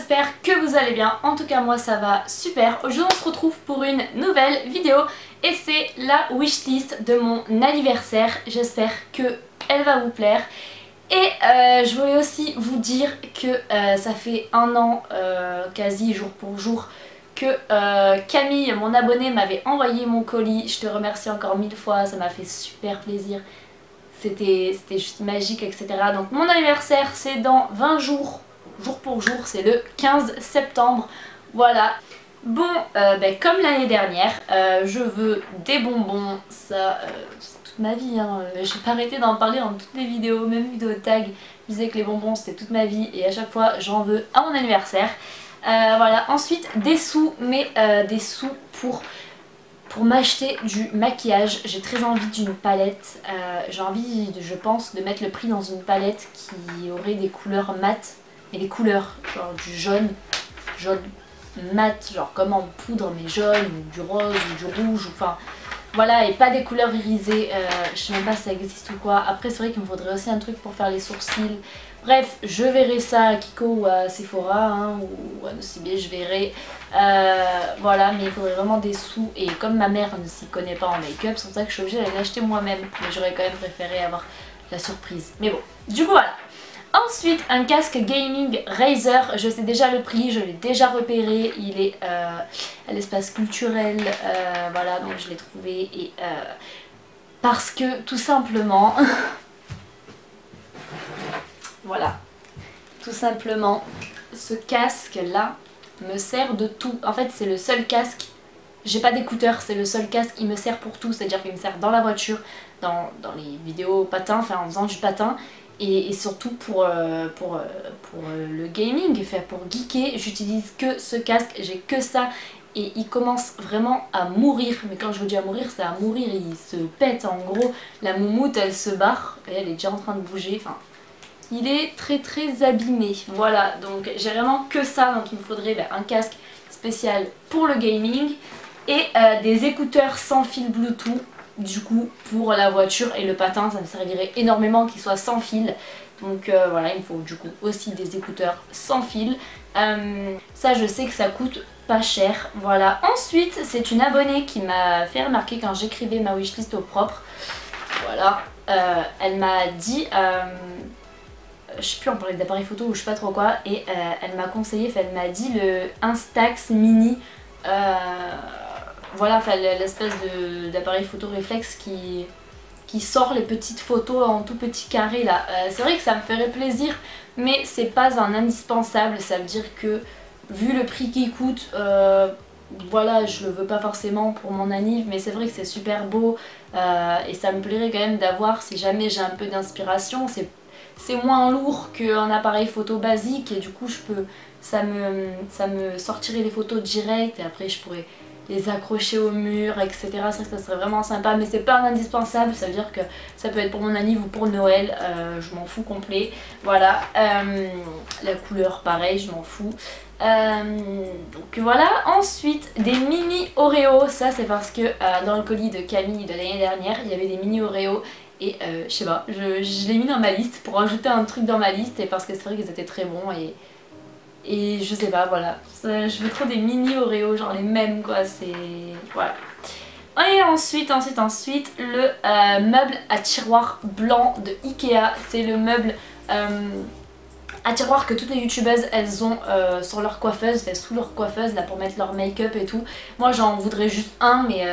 j'espère que vous allez bien, en tout cas moi ça va super. Aujourd'hui on se retrouve pour une nouvelle vidéo et c'est la wishlist de mon anniversaire. J'espère que elle va vous plaire. Et je voulais aussi vous dire que ça fait un an, quasi jour pour jour, que Camille, mon abonnée, m'avait envoyé mon colis. Je te remercie encore 1000 fois, ça m'a fait super plaisir. C'était juste magique, etc. Donc mon anniversaire c'est dans 20 jours, jour pour jour, c'est le 15 septembre. Voilà. Bon, comme l'année dernière, je veux des bonbons, ça c'est toute ma vie, hein. Je vais pas arrêter d'en parler dans toutes les vidéos, même vidéo tag, je disais que les bonbons c'était toute ma vie et à chaque fois j'en veux à mon anniversaire. Voilà, ensuite des sous, mais des sous pour m'acheter du maquillage. J'ai très envie d'une palette, j'ai envie, je pense, de mettre le prix dans une palette qui aurait des couleurs mates, mais les couleurs, genre du jaune mat, genre comme en poudre mais jaune, ou du rose ou du rouge, enfin voilà, et pas des couleurs irisées. Je sais même pas si ça existe ou quoi. Après c'est vrai qu'il me faudrait aussi un truc pour faire les sourcils. Bref, je verrai ça à Kiko ou à Sephora, hein, ou à Nocibé, je verrai. Voilà, mais il faudrait vraiment des sous. Et comme ma mère ne s'y connaît pas en make-up, c'est pour ça que je suis obligée d'aller l'acheter moi-même. Mais j'aurais quand même préféré avoir la surprise. Mais bon, du coup voilà. Ensuite, un casque gaming Razer, je sais déjà le prix, je l'ai déjà repéré, il est à l'espace culturel, voilà, donc je l'ai trouvé et parce que tout simplement, voilà, tout simplement, ce casque là me sert de tout. En fait c'est le seul casque, j'ai pas d'écouteurs, c'est le seul casque, il me sert pour tout, c'est-à-dire qu'il me sert dans la voiture, dans les vidéos patin, enfin en faisant du patin. Et surtout pour le gaming, pour geeker, j'utilise que ce casque, j'ai que ça et il commence vraiment à mourir. Mais quand je vous dis à mourir, c'est à mourir, il se pète en gros. La moumoute elle se barre et elle est déjà en train de bouger, enfin il est très abîmé. Voilà, donc j'ai vraiment que ça, donc il me faudrait un casque spécial pour le gaming et des écouteurs sans fil Bluetooth. Du coup pour la voiture et le patin ça me servirait énormément qu'il soit sans fil, donc voilà, il me faut du coup aussi des écouteurs sans fil. Ça je sais que ça coûte pas cher. Voilà, ensuite c'est une abonnée qui m'a fait remarquer quand j'écrivais ma wishlist au propre, voilà, elle m'a dit je sais plus, on parlait d'appareil photo ou je sais pas trop quoi, et elle m'a conseillé, elle m'a dit le Instax Mini, voilà, l'espèce d'appareil photo réflexe qui sort les petites photos en tout petit carré là. C'est vrai que ça me ferait plaisir, mais c'est pas un indispensable. Ça veut dire que vu le prix qu'il coûte, voilà, je le veux pas forcément pour mon anniv, mais c'est vrai que c'est super beau et ça me plairait quand même d'avoir, si jamais j'ai un peu d'inspiration. C'est moins lourd qu'un appareil photo basique et du coup ça me sortirait les photos directes et après je pourrais les accrocher au mur, etc. Ça serait vraiment sympa, mais c'est pas un indispensable, ça veut dire que ça peut être pour mon anniv ou pour Noël, je m'en fous complet. Voilà, la couleur pareil, je m'en fous. Donc voilà, ensuite des mini Oreo, ça c'est parce que dans le colis de Camille de l'année dernière, il y avait des mini Oreo. Et je sais pas, je l'ai mis dans ma liste pour ajouter un truc dans ma liste et parce que c'est vrai qu'ils étaient très bons et je sais pas, voilà. Je veux trop des mini Oreo, genre les mêmes quoi, c'est... voilà. Et ensuite le meuble à tiroir blanc de Ikea. C'est le meuble à tiroir que toutes les youtubeuses elles ont sur leur coiffeuse, sous leur coiffeuse là pour mettre leur make-up et tout. Moi j'en voudrais juste un, mais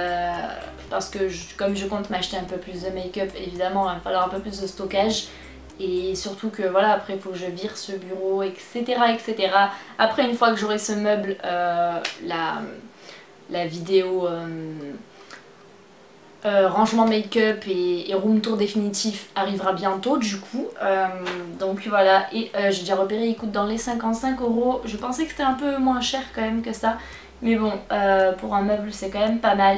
parce que comme je compte m'acheter un peu plus de make-up, évidemment il va falloir un peu plus de stockage. Et surtout que voilà, après il faut que je vire ce bureau, etc. etc. Après une fois que j'aurai ce meuble, la vidéo rangement make-up et room tour définitif arrivera bientôt du coup. Donc voilà, et j'ai déjà repéré, il coûte dans les 55 €. Je pensais que c'était un peu moins cher quand même que ça. Mais bon, pour un meuble c'est quand même pas mal.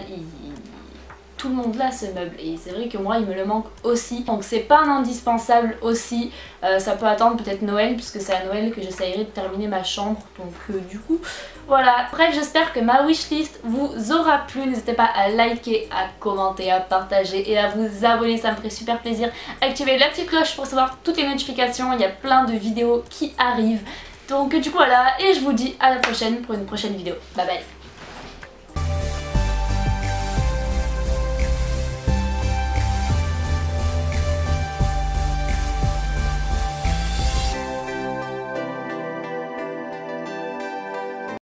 Tout le monde l'a ce meuble et c'est vrai que moi il me le manque aussi, donc c'est pas un indispensable aussi. Ça peut attendre peut-être Noël puisque c'est à Noël que j'essayerai de terminer ma chambre, donc du coup voilà. Bref, j'espère que ma wishlist vous aura plu, n'hésitez pas à liker, à commenter, à partager et à vous abonner, ça me ferait super plaisir. Activez la petite cloche pour recevoir toutes les notifications, il y a plein de vidéos qui arrivent. Donc du coup voilà, et je vous dis à la prochaine pour une prochaine vidéo. Bye bye.